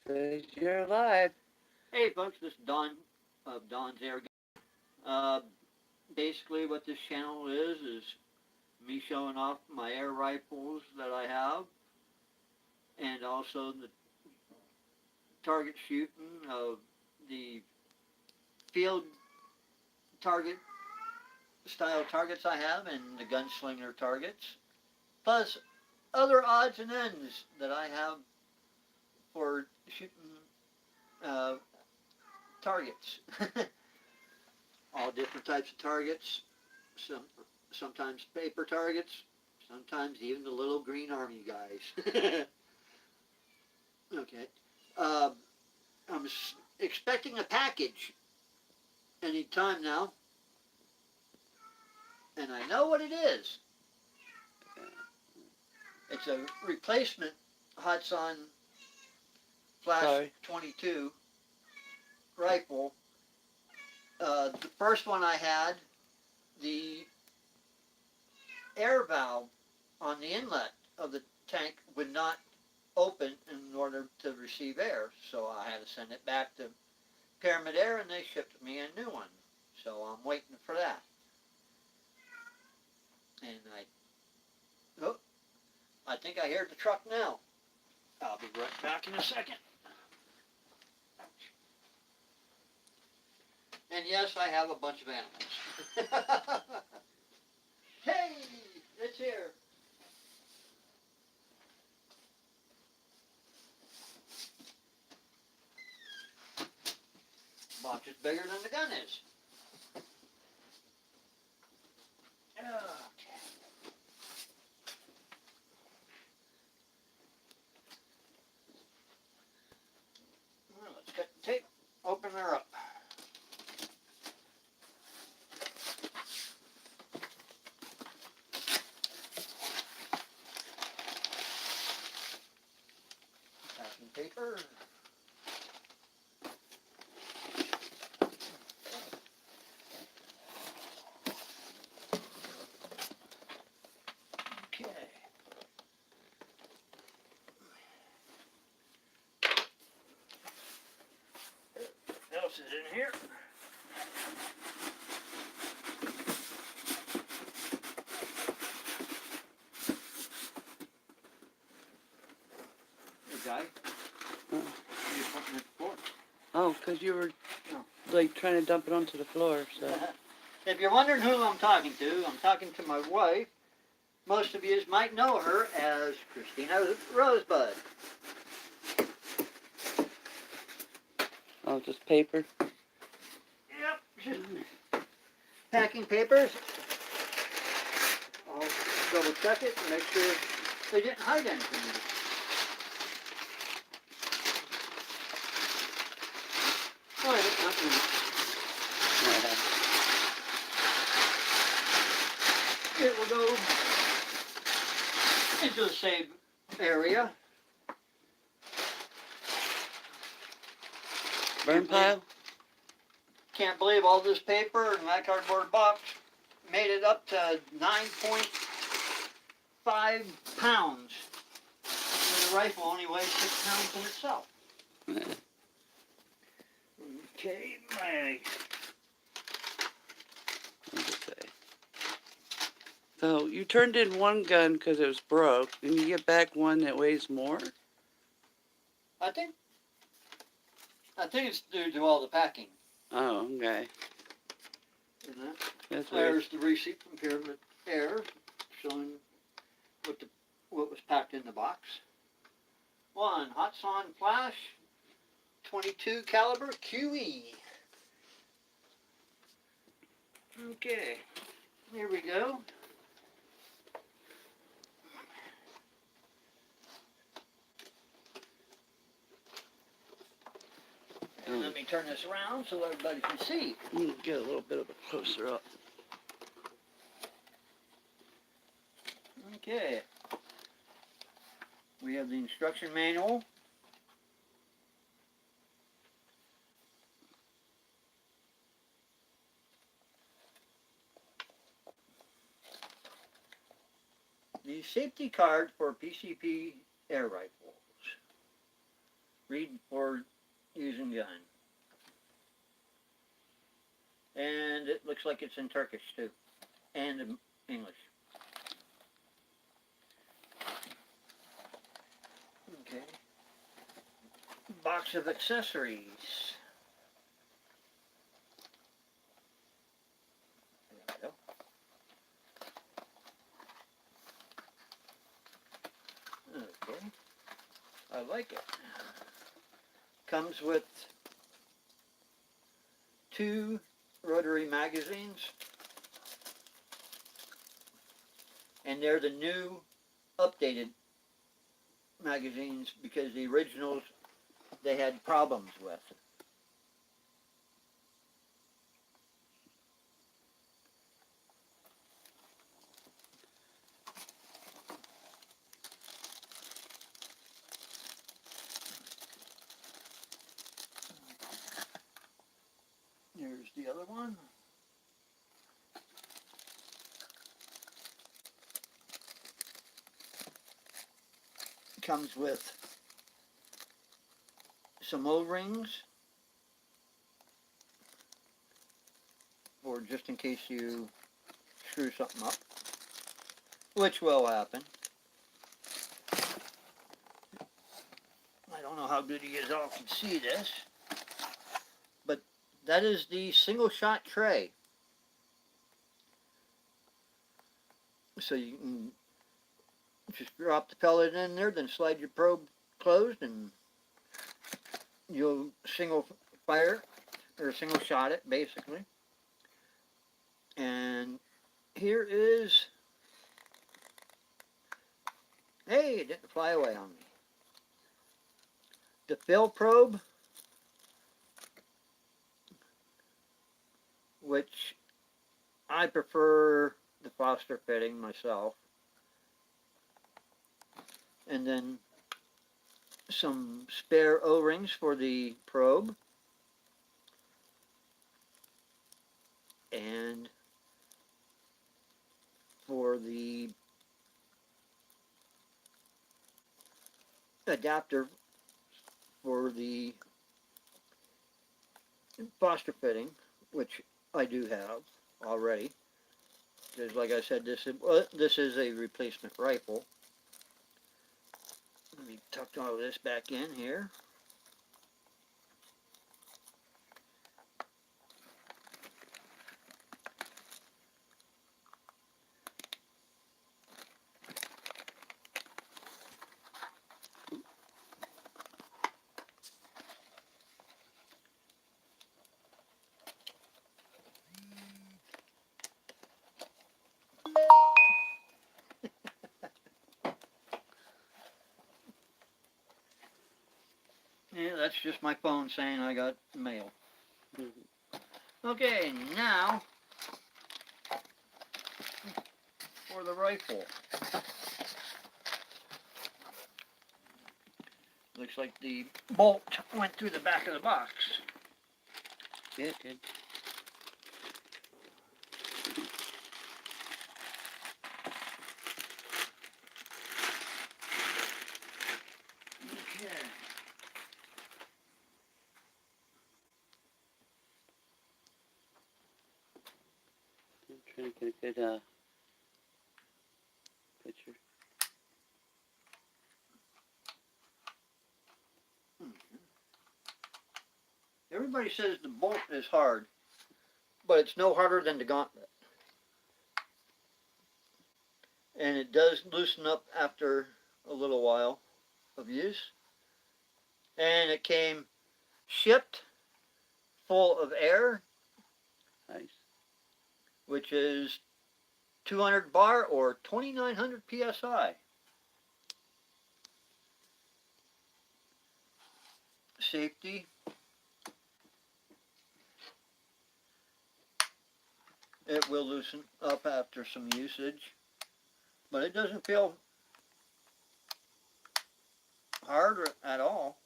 Says you're live. Hey folks, this is Don of Don's Air Gun. Uh, Basically what this channel is me showing off my air rifles that I have and also the target shooting of the field target style targets I have and the gunslinger targets, plus other odds and ends that I have for shooting uh, targets. All different types of targets, sometimes paper targets, sometimes even the little green army guys. Okay. Uh, I'm expecting a package any time now, and I know what it is. It's a replacement Hatsan Flash 22 rifle. The first one I had, the air valve on the inlet of the tank would not open in order to receive air, so I had to send it back to Pyramid Air and they shipped me a new one. So I'm waiting for that. And I think I hear the truck now. I'll be right back in a second. And yes, I have a bunch of animals. Hey, it's here. Box is bigger than the gun is. Okay. Well, let's cut the tape, open her up. Packing paper. Okay. What else is in here? Hey, guy. Oh, You're putting it floor. because you were No. like trying to dump it onto the floor. So If you're wondering who I'm talking to my wife. Most of you might know her as Christina Rosebud. oh, just paper. Yep, just packing papers. I'll double check it and make sure they didn't hide anything in it. Oh, it's not in it. It will go into the save area. Burn pile. Can't believe all this paper and that cardboard box made it up to 9.5 pounds. And the rifle only weighs 6 pounds in itself. Okay, my... What does it say? So you turned in one gun because it was broke, and you get back one that weighs more. I think it's due to all the packing. Oh, okay. Isn't it? That's weird. There's the receipt from Pyramid Air showing what was packed in the box. One Hatsan Flash 22 caliber QE. Okay, here we go. And let me turn this around so everybody can see. Get a little bit of a closer up. Okay. We have the instruction manual. The safety card for PCP air rifles. Read before using gun. And it looks like it's in Turkish too, and in English. Okay. Box of accessories. There we go. Okay. I like it. Comes with 2 rotary magazines, and they're the new updated magazines because the originals they had problems with. Here's the other one. Comes with some O-rings, or just in case you screw something up, which will happen. I don't know how good you guys all can see this, but that is the single shot tray. So you can just drop the pellet in there, then slide your probe closed, and you'll single fire, or single shot it, basically. And here is, hey, it didn't fly away on me. The fill probe, which I prefer the Foster fitting myself. And then some spare O-rings for the probe. And for the adapter for the Foster fitting, which I do have already. Because like I said, this is a replacement rifle. Let me tuck all this back in here. Yeah, that's just my phone saying I got mail. Okay, now for the rifle. Looks like the bolt went through the back of the box. Yeah, it did. Okay. I'm trying to get a good picture. Everybody says the bolt is hard, but it's no harder than the gauntlet. And it does loosen up after a little while of use. And it came shipped full of air, Nice. which is 200 bar or 2,900 psi. Safety. It will loosen up after some usage, but it doesn't feel hard at all.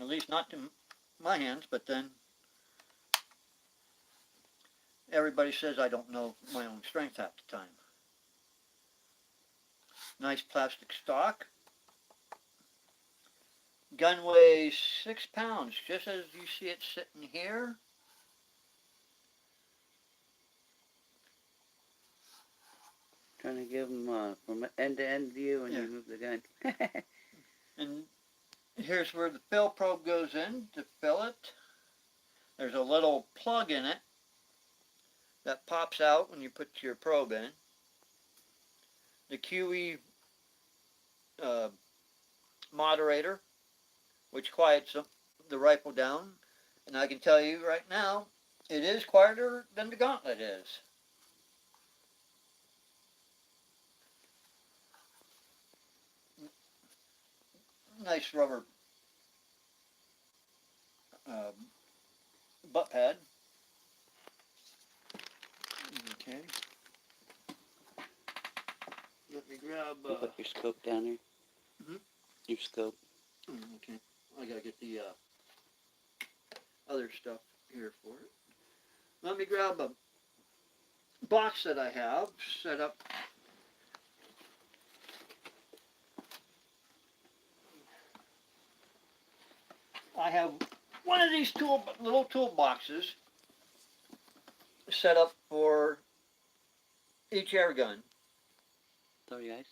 At least not to my hands, but then everybody says I don't know my own strength half the time. Nice plastic stock. gun weighs 6 pounds, just as you see it sitting here. Trying to give them from an end-to-end view when Yeah. you move the gun. And here's where the fill probe goes in to fill it. There's a little plug in it that pops out when you put your probe in. The QE moderator, which quiets the rifle down. And I can tell you right now, it is quieter than the Gauntlet is. Nice rubber uh, butt pad. Okay. Let me grab. You put your scope down there. Mhm. Your scope. Okay. I gotta get the other stuff here for it. Let me grab a box that I have set up. I have one of these little tool boxes set up for each air gun. Sorry, guys.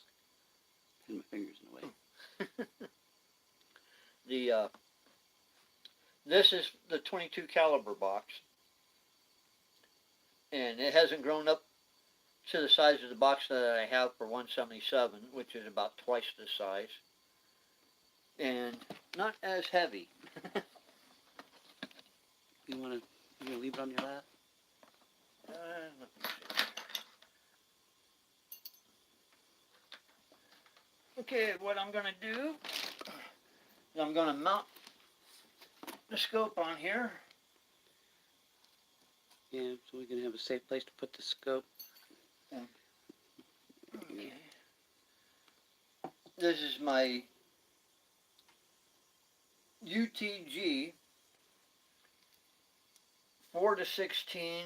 Pin my fingers in the way. This is the 22 caliber box, and it hasn't grown up to the size of the box that I have for 177, which is about twice this size, and not as heavy. You wanna leave it on your lap? Let me see. Okay, what I'm gonna do is I'm gonna mount the scope on here. Yeah, so we can have a safe place to put the scope. Okay. This is my UTG 4-16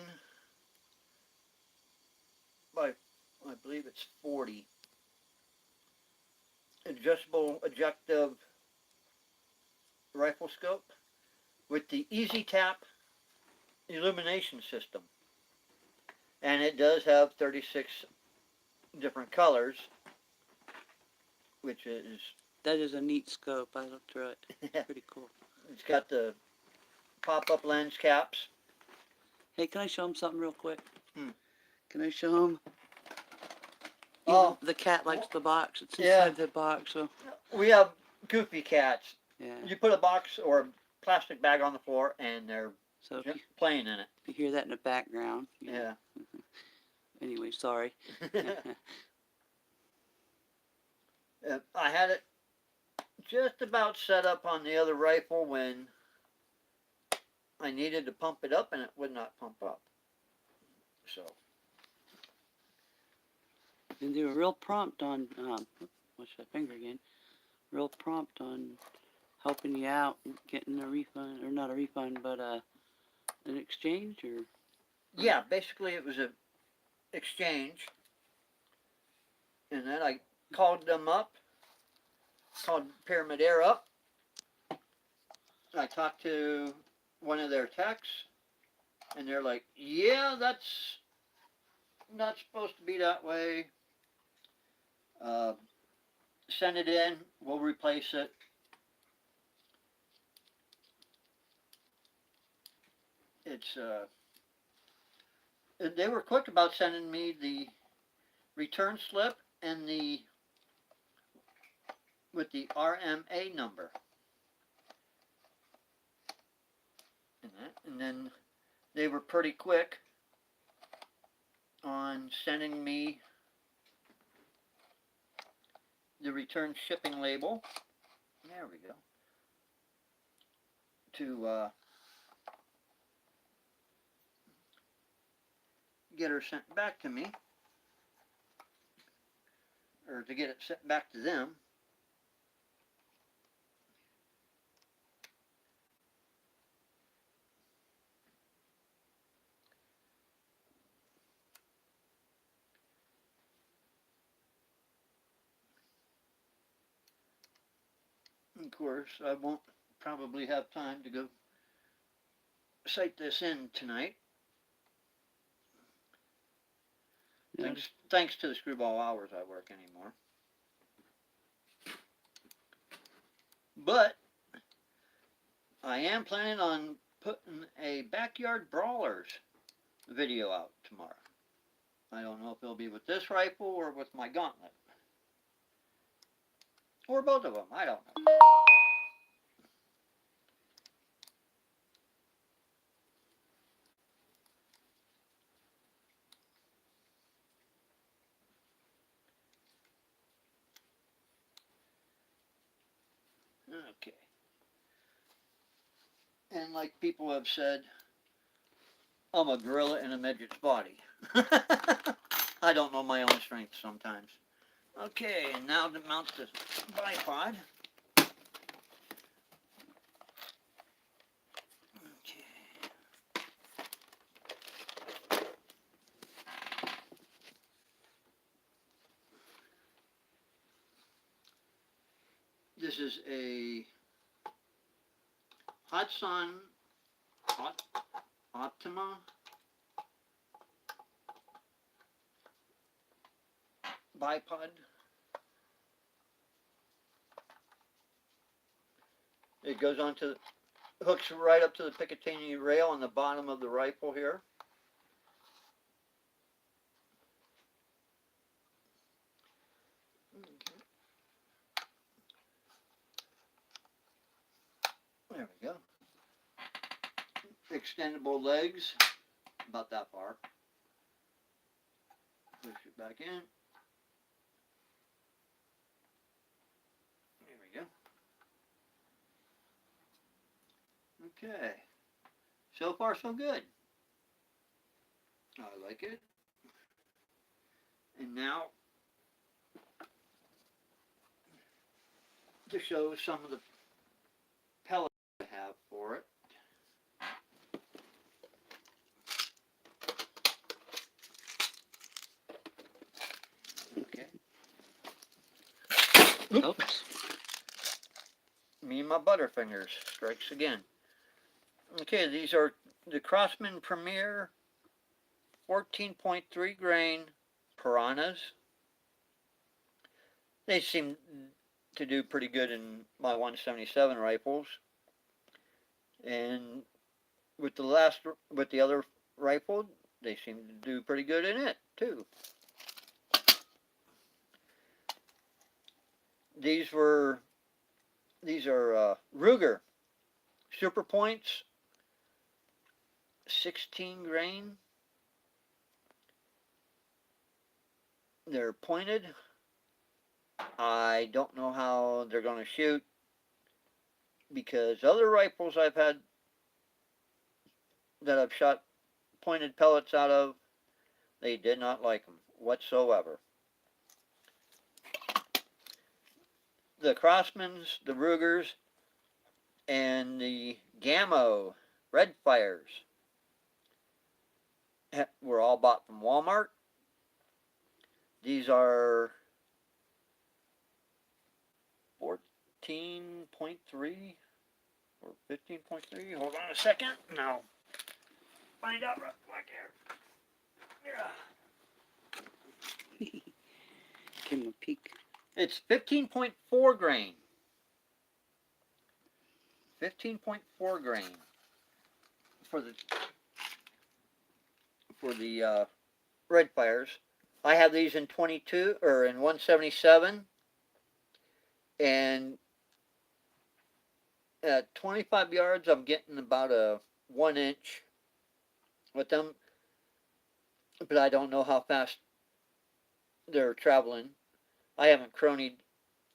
by, I believe it's 40. Adjustable objective rifle scope with the Easy Tap illumination system. And it does have 36 different colors, which is... That is a neat scope. I looked through it. It's pretty cool. It's got the pop-up lens caps. Hey, can I show them something real quick? Hmm. Can I show them? Oh. The cat likes the box. It's Yeah. inside the box, so... We have goofy cats. Yeah. You put a box or a plastic bag on the floor and they're So if just playing in it. you hear that in the background. Yeah. Anyway, sorry. I had it just about set up on the other rifle when I needed to pump it up and it would not pump up. So. And they were real prompt on, what's that finger again? Real prompt on helping you out and getting a refund, or not a refund, but an exchange, or? Yeah, basically it was a exchange. And then I called them up, called Pyramid Air up. I talked to one of their techs, and they're like, yeah, that's not supposed to be that way. Send it in, we'll replace it. It's, they were quick about sending me the return slip and with the RMA number. And then they were pretty quick on sending me the return shipping label. There we go. To get her sent back to me, or to get it sent back to them. Of course, I won't probably have time to go sight this in tonight. Yeah. Thanks to the screwball hours I work anymore. But I am planning on putting a backyard brawlers video out tomorrow. I don't know if it'll be with this rifle or with my gauntlet. Or both of them, I don't know. Okay. And like people have said, I'm a gorilla in a midget's body. I don't know my own strength sometimes. Okay, and now to mount the bipod. Okay. This is a Hatsun Optima bipod. It goes onto, hooks right up to the Picatinny rail on the bottom of the rifle here. There we go. Extendable legs, about that far. Push it back in. There we go. Okay. So far, so good. I like it. And now, to show some of the pellets I have for it. Okay. Oops. Me and my butterfingers strikes again. Okay, these are the Craftsman Premier 14.3 grain piranhas. They seem to do pretty good in my 177 rifles, and with the other rifle, they seem to do pretty good in it too. These are Ruger Super Points 16 grain. They're pointed. I don't know how they're going to shoot, because other rifles I've had that I've shot pointed pellets out of, they did not like them whatsoever. The Craftsmans, the Rugers, and the Gammo Red Fires were all bought from Walmart. These are 14.3 or 15.3. Hold on a second. Now, find out right back here. Give him a peek. It's 15.4 grain. 15.4 grain for the red fires. I have these in 22 or in 177, and at 25 yards I'm getting about a 1 inch with them, but I don't know how fast they're traveling. I haven't cronied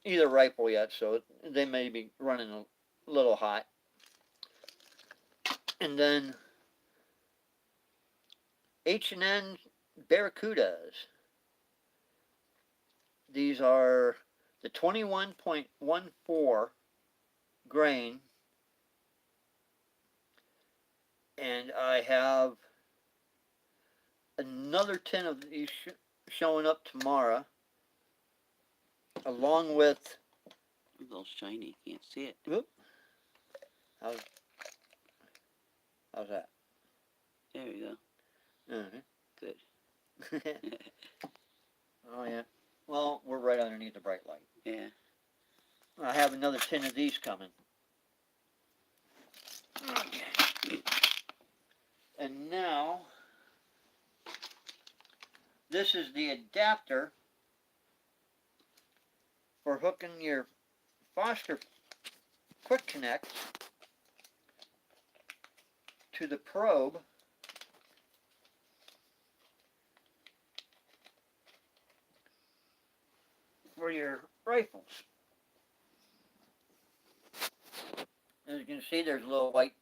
either rifle yet, so they may be running a little hot. And then H&N Barracudas. These are the 21.14 grain, and I have another 10 of these showing up tomorrow, along with It's all shiny. Can't see it. How's that? There we go. Uh-huh. Good. Oh yeah. Well, we're right underneath the bright light. Yeah. I have another 10 of these coming. Okay. And now, this is the adapter for hooking your Foster Quick Connect to the probe for your rifles. As you can see, there's a little white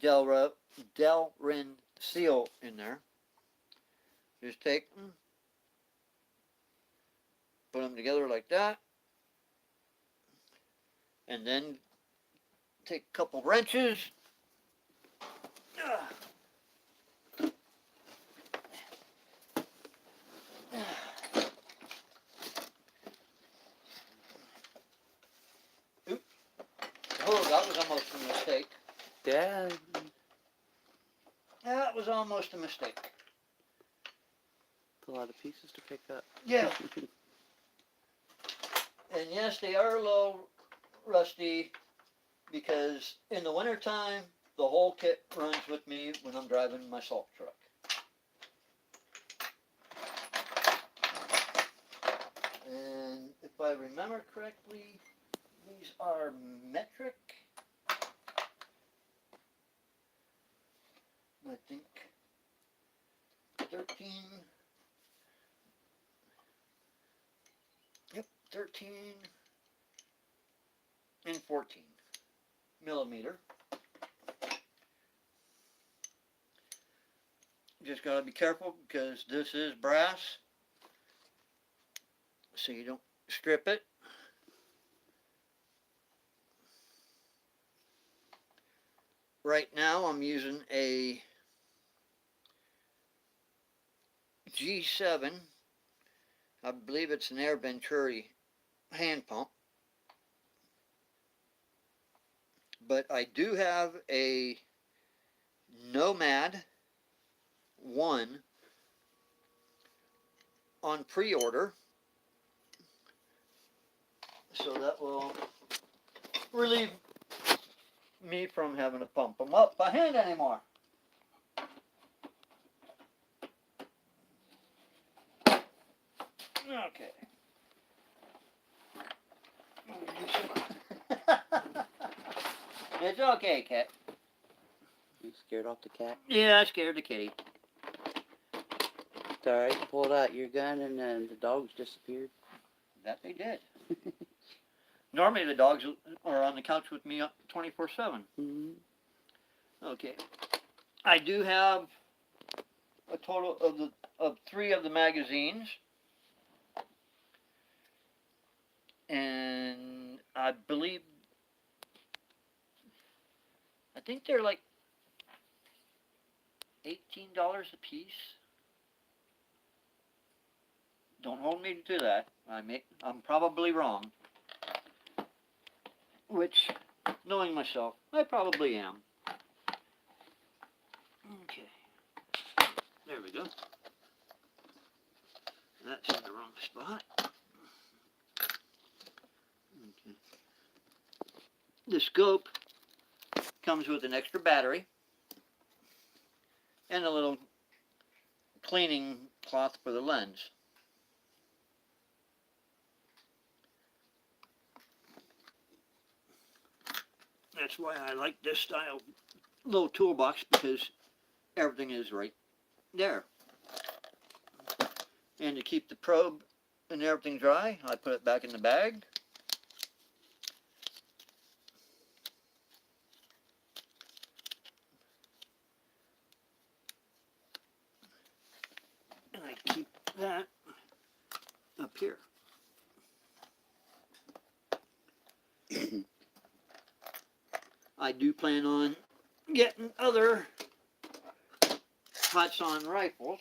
Delrin seal in there. Just take them, put them together like that, and then take a couple wrenches. Oops. Oh, that was almost a mistake. Yeah. That was almost a mistake. It's a lot of pieces to pick up. Yeah. And yes, they are a little rusty because in the wintertime, the whole kit runs with me when I'm driving my salt truck. And if I remember correctly, these are metric. I think 13. Yep, 13 and 14 millimeter. Just gotta be careful because this is brass, so you don't strip it. Right now I'm using a G7. I believe it's an Air Venturi hand pump. But I do have a Nomad 1 on pre-order. So that will relieve me from having to pump them up by hand anymore. Okay. It's okay, Cat. You scared off the cat? Yeah, I scared the kitty. It's alright. You pulled out your gun and then the dogs disappeared. That they did. Normally the dogs are on the couch with me 24/7. Mm-hmm. Okay. I do have a total of 3 of the magazines. And I think they're like $18 a piece. Don't hold me to that. I'm probably wrong. Which, knowing myself, I probably am. Okay. There we go. That's in the wrong spot. Okay. The scope comes with an extra battery and a little cleaning cloth for the lens. That's why I like this style little toolbox, because everything is right there. And to keep the probe and everything dry, I put it back in the bag. And I keep that up here. I do plan on getting other Hatsan rifles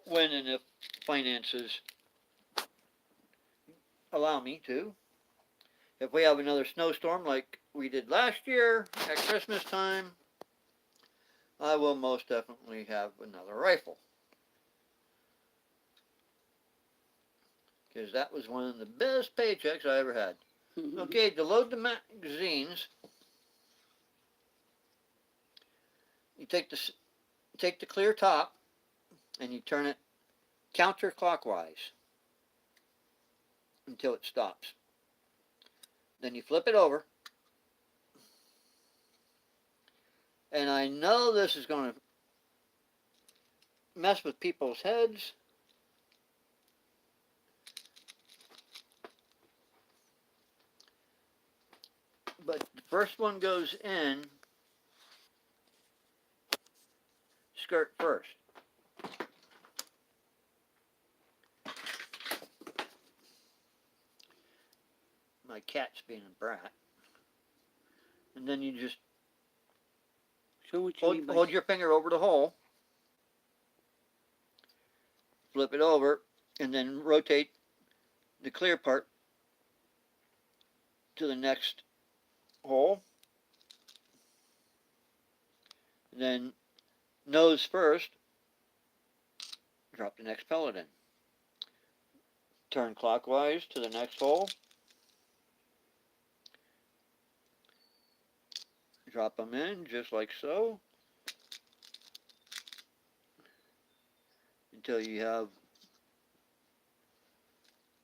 when and if finances allow me to. If we have another snowstorm like we did last year at Christmas time, I will most definitely have another rifle. Because that was one of the best paychecks I ever had. Okay, to load the magazines, you take the clear top and you turn it counterclockwise until it stops. Then you flip it over. And I know this is going to mess with people's heads. But the first one goes in skirt first. My cat's being a brat. And then you just Show what you mean by hold your finger over the hole, flip it over, and then rotate the clear part to the next hole. Then nose first, drop the next pellet in. Turn clockwise to the next hole. Drop them in just like so until you have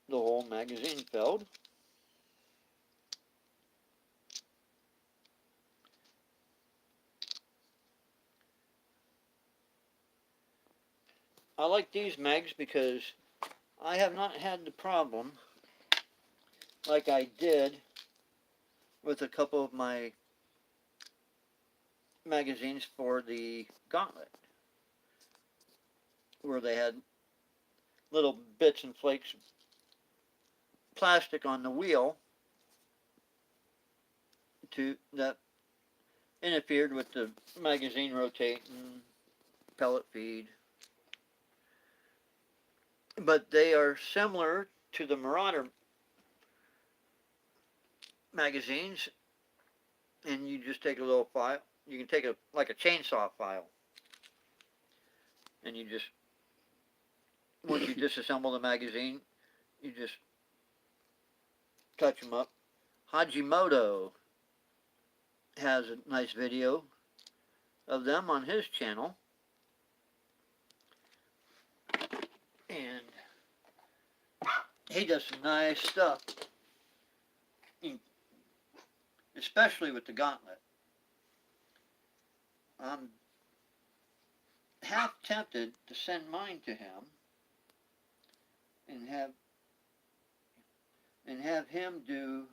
the whole magazine filled. I like these mags because I have not had the problem like I did with a couple of my magazines for the Gauntlet, where they had little bits and flakes of plastic on the wheel that interfered with the magazine rotating, pellet feed. But they are similar to the Marauder magazines, and you just take a little file. You can take like a chainsaw file, and you just, once you disassemble the magazine, you just touch them up. Hajimoto has a nice video of them on his channel, and he does some nice stuff, especially with the Gauntlet. I'm half tempted to send mine to him and have him do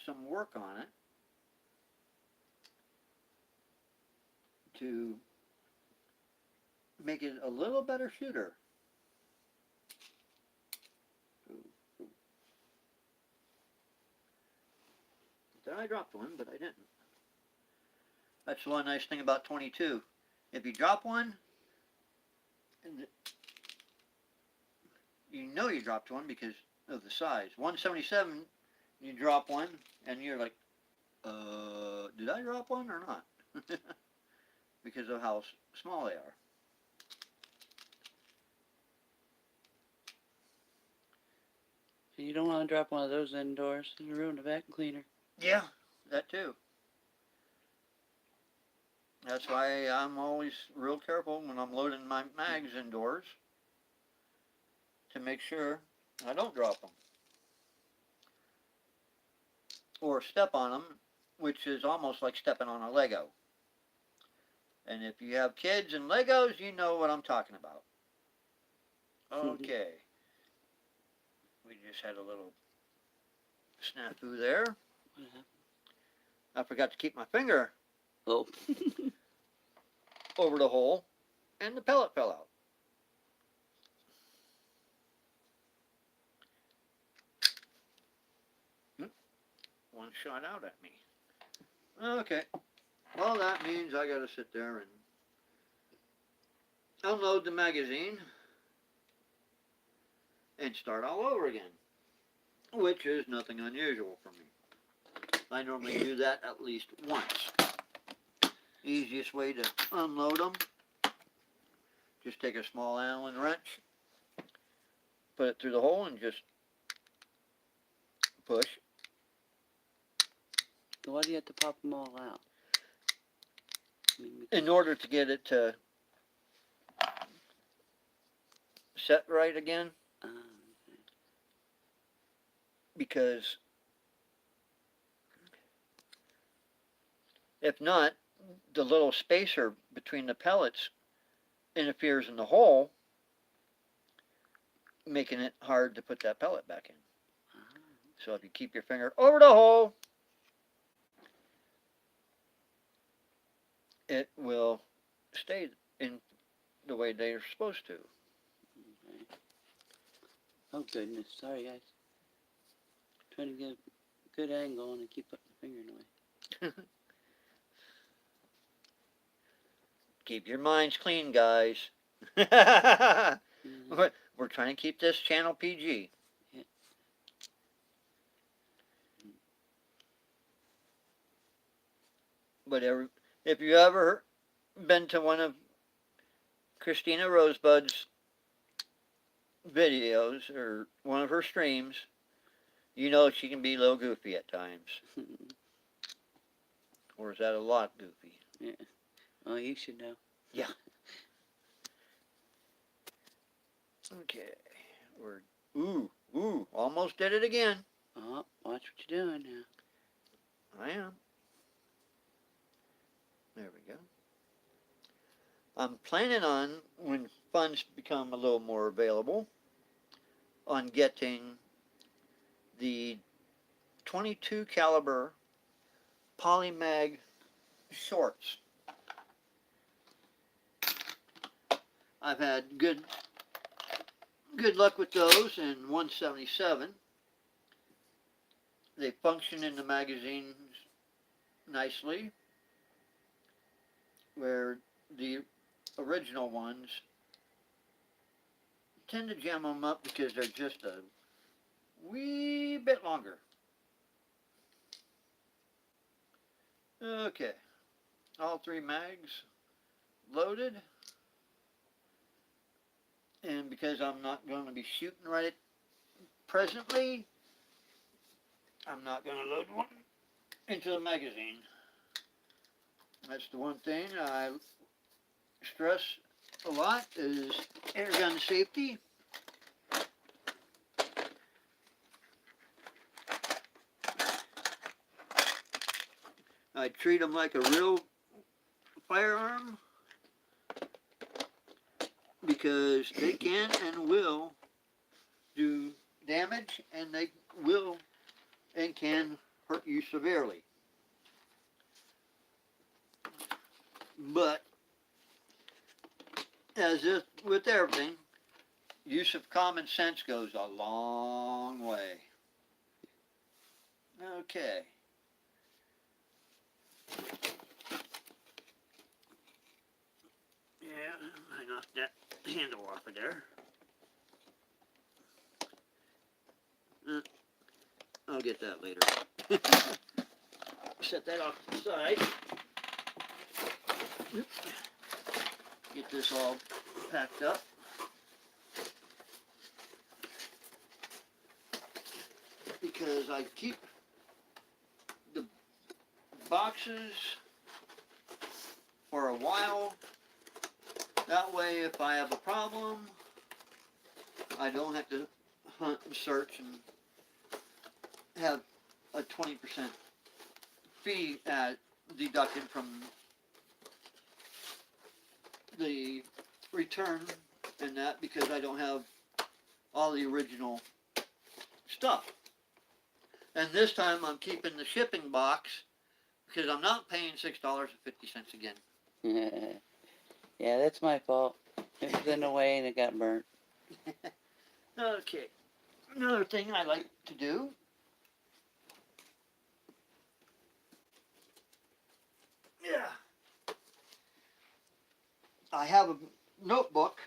some work on it to make it a little better shooter. I dropped one, but I didn't. That's the one nice thing about 22. If you drop one, you know you dropped one because of the size. 177, you drop one, and you're like, did I drop one or not? Because of how small they are. You don't want to drop one of those indoors. It'll ruin the vacuum cleaner. Yeah, that too. That's why I'm always real careful when I'm loading my mags indoors to make sure I don't drop them or step on them, which is almost like stepping on a Lego. And if you have kids and Legos, you know what I'm talking about. Okay. We just had a little snafu there. What happened? I forgot to keep my finger Oh. over the hole, and the pellet fell out. One shot out at me. Okay. Well, that means I gotta sit there and unload the magazine and start all over again. which is nothing unusual for me. I normally do that at least once. Easiest way to unload them, just take a small Allen wrench, put it through the hole and just push. So why do you have to pop them all out? I mean, In order to get it to set right again, okay. because if not, the little spacer between the pellets interferes in the hole, making it hard to put that pellet back in. So if you keep your finger over the hole, it will stay in the way they're supposed to. Okay. Oh goodness, sorry guys. Trying to get a good angle and I keep putting the finger in the way. Keep your minds clean, guys. Mm-hmm. We're trying to keep this channel PG. Yeah. But if you ever been to one of Christina Rosebud's videos or one of her streams, you know she can be a little goofy at times. Or is that a lot goofy? Yeah. Oh, you should know. Yeah. Okay. Ooh, almost did it again. Oh, watch what you're doing now. I am. There we go. I'm planning on, when funds become a little more available, on getting the 22 caliber polymag shorts. I've had good luck with those in 177. They function in the magazines nicely, where the original ones tend to jam them up because they're just a wee bit longer. Okay, all three mags loaded, and because I'm not going to be shooting right presently, I'm not going to load one into the magazine. That's the one thing I stress a lot is air gun safety. I treat them like a real firearm because they can and will do damage, and they will and can hurt you severely. But as if with everything, use of common sense goes a long way. Okay. Yeah, I knocked that handle off of there. I'll get that later. Set that off to the side. Get this all packed up. Because I keep the boxes for a while. That way, if I have a problem, I don't have to hunt and search and have a 20% fee deducted from the return and that, because I don't have all the original stuff. And this time I'm keeping the shipping box because I'm not paying $6.50 again. Yeah, that's my fault. It was in the way and it got burnt. Okay. Another thing I like to do I have a notebook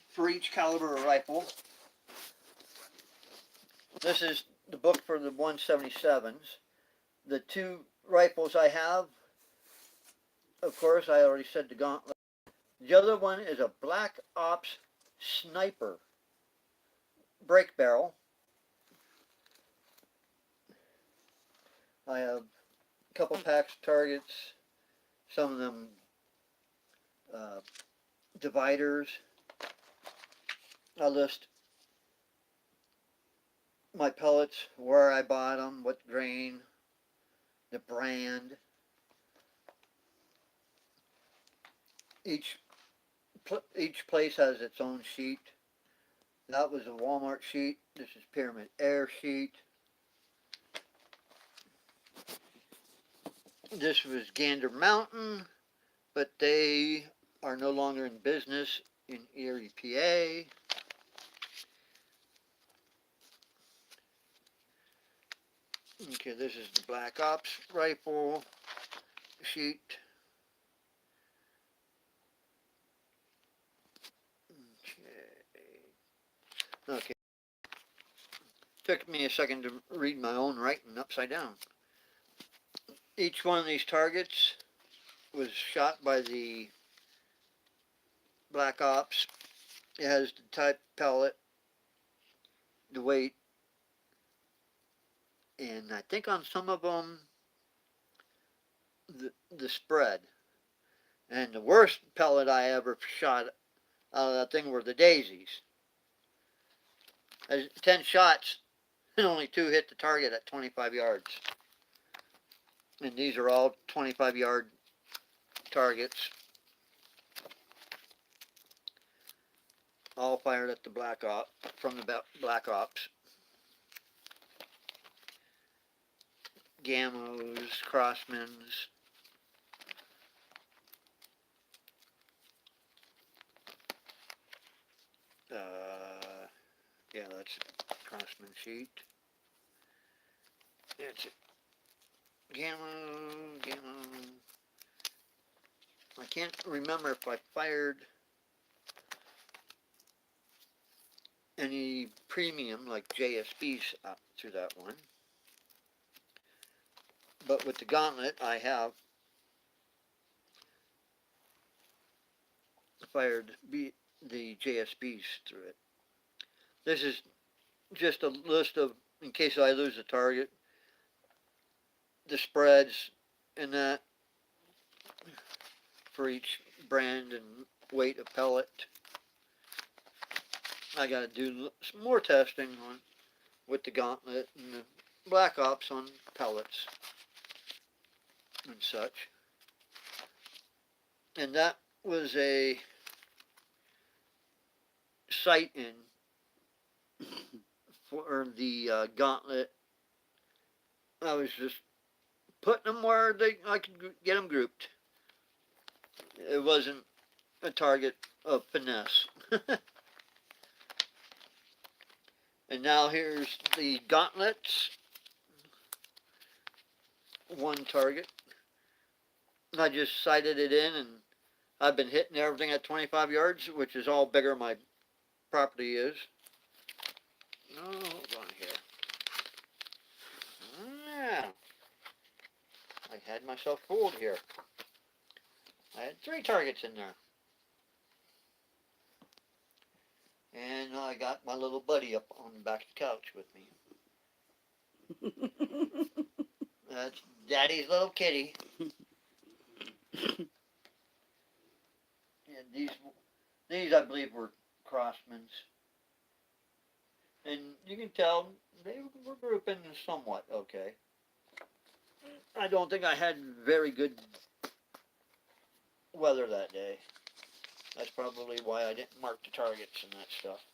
for each caliber of rifle This is the book for the 177s. The two rifles I have, of course, I already said the Gauntlet. The other one is a Black Ops Sniper break barrel. I have a couple packs of targets, some of them dividers. I list my pellets, where I bought them, what grain, the brand. Each place has its own sheet. That was a Walmart sheet. This is Pyramid Air sheet. This was Gander Mountain, but they are no longer in business in Erie, PA. Okay, this is the Black Ops rifle sheet. Okay. Took me a second to read my own writing upside down. Each one of these targets was shot by the Black Ops. It has the type pellet, the weight, and I think on some of them, the spread. And the worst pellet I ever shot out of that thing were the daisies. There's 10 shots, and only 2 hit the target at 25 yards. And these are all 25-yard targets. All fired at the Black Ops, from the Black Ops. Gamos, Crossmans. Yeah, that's Crossman sheet. That's it. Gamo. I can't remember if I fired any premium like JSBs up through that one. But with the Gauntlet, I have fired the JSBs through it. This is just a list of, in case I lose a target, the spreads and that for each brand and weight of pellet. I got to do some more testing on with the Gauntlet and the Black Ops on pellets and such. And that was a sight-in for the Gauntlet. I was just putting them where I could get them grouped. It wasn't a target of finesse. And now here's the Gauntlets. One target. I just sighted it in, and I've been hitting everything at 25 yards, which is all bigger my property is. Oh, hold on here. Yeah. I had myself fooled here. I had 3 targets in there. And I got my little buddy up on the back of the couch with me. That's Daddy's little kitty. And these I believe were Crossmans. And you can tell they were grouping somewhat okay. I don't think I had very good weather that day. That's probably why I didn't mark the targets and that stuff.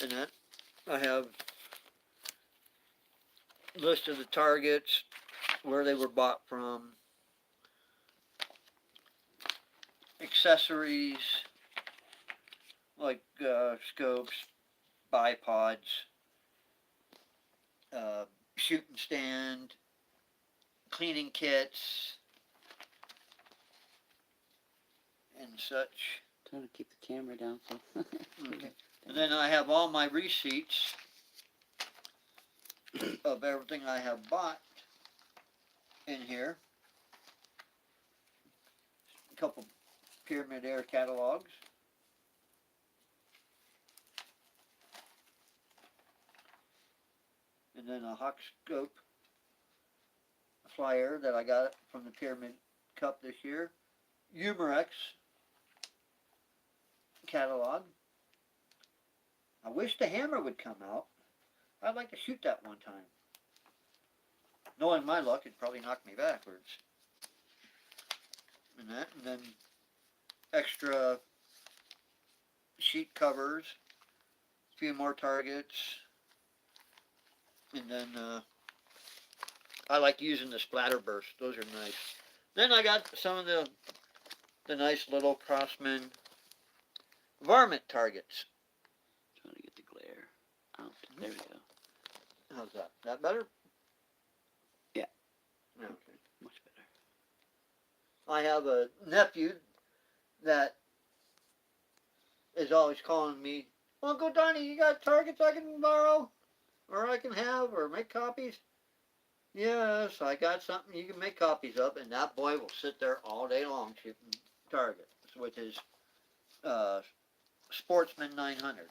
And that I have a list of the targets, where they were bought from, accessories like scopes, bipods, shooting stand, cleaning kits, and such. Trying to keep the camera down so. Okay. And then I have all my receipts of everything I have bought in here. A couple Pyramid Air catalogs. And then a Hawk Scope flyer that I got from the Pyramid Cup this year. Humorex catalog. I wish the hammer would come out. I'd like to shoot that one time. Knowing my luck, it'd probably knock me backwards. And then extra sheet covers, a few more targets, and then I like using the splatter burst. Those are nice. Then I got some of the nice little Crossman varmint targets. Trying to get the glare out. There we go. How's that? That better? Yeah. Okay. Much better. I have a nephew that is always calling me, Uncle Donnie, you got targets I can borrow? Or I can have, or make copies? Yes, I got something you can make copies of, and that boy will sit there all day long shooting targets with his Sportsman 900.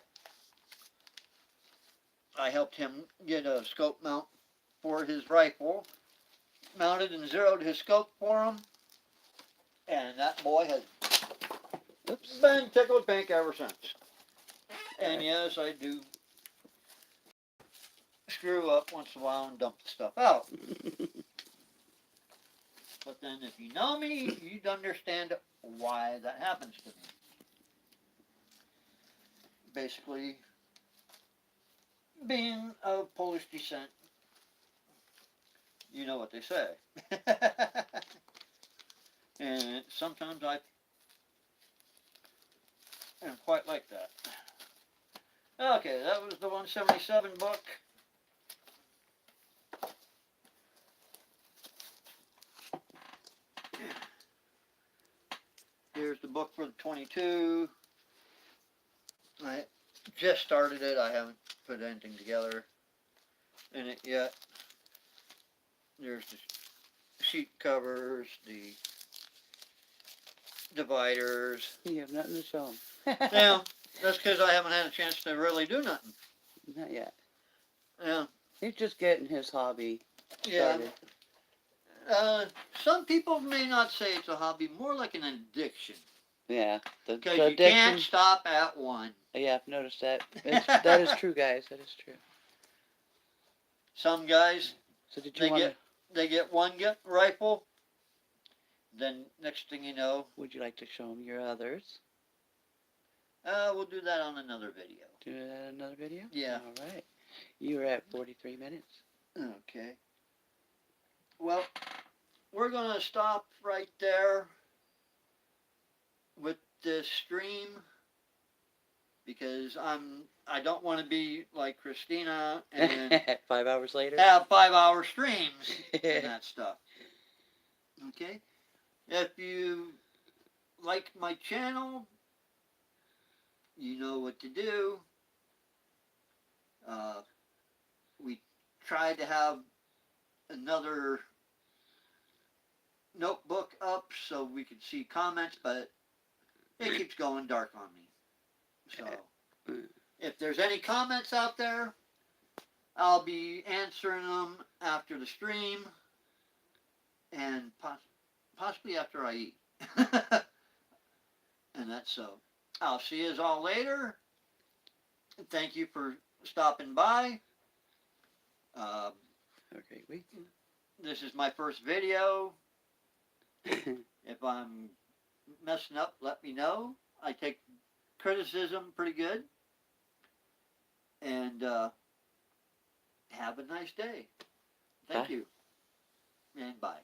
I helped him get a scope mount for his rifle, mounted and zeroed his scope for him, and that boy has been tickled pink ever since. And yes, I do screw up once in a while and dump the stuff out. But then if you know me, you'd understand why that happens to me. Basically, being of Polish descent, you know what they say. And sometimes I am quite like that. Okay, that was the 177 book. Here's the book for the 22. I just started it. I haven't put anything together in it yet. There's the sheet covers, the dividers. You have nothing to show them. Yeah, that's because I haven't had a chance to really do nothing. Not yet. Yeah. He's just getting his hobby Yeah. started. Some people may not say it's a hobby, more like an addiction. Yeah. Because you can't stop at one. Yeah, I've noticed that. That is true, guys. That is true. Some guys, So did you they get one rifle, then next thing you know, would you like to show them your others? we'll do that on another video. Do that in another video? Yeah. All right. You were at 43 minutes. Okay. Well, we're going to stop right there with this stream because I don't want to be like Christina and 5 hours later? have 5-hour streams and that stuff. Okay? If you like my channel, you know what to do. We tried to have another notebook up so we could see comments, but it keeps going dark on me. So, if there's any comments out there, I'll be answering them after the stream and possibly after I eat. And that's so. I'll see you all later. Thank you for stopping by. Have a great week. This is my first video. If I'm messing up, let me know. I take criticism pretty good. And have a nice day. Thank you. And bye.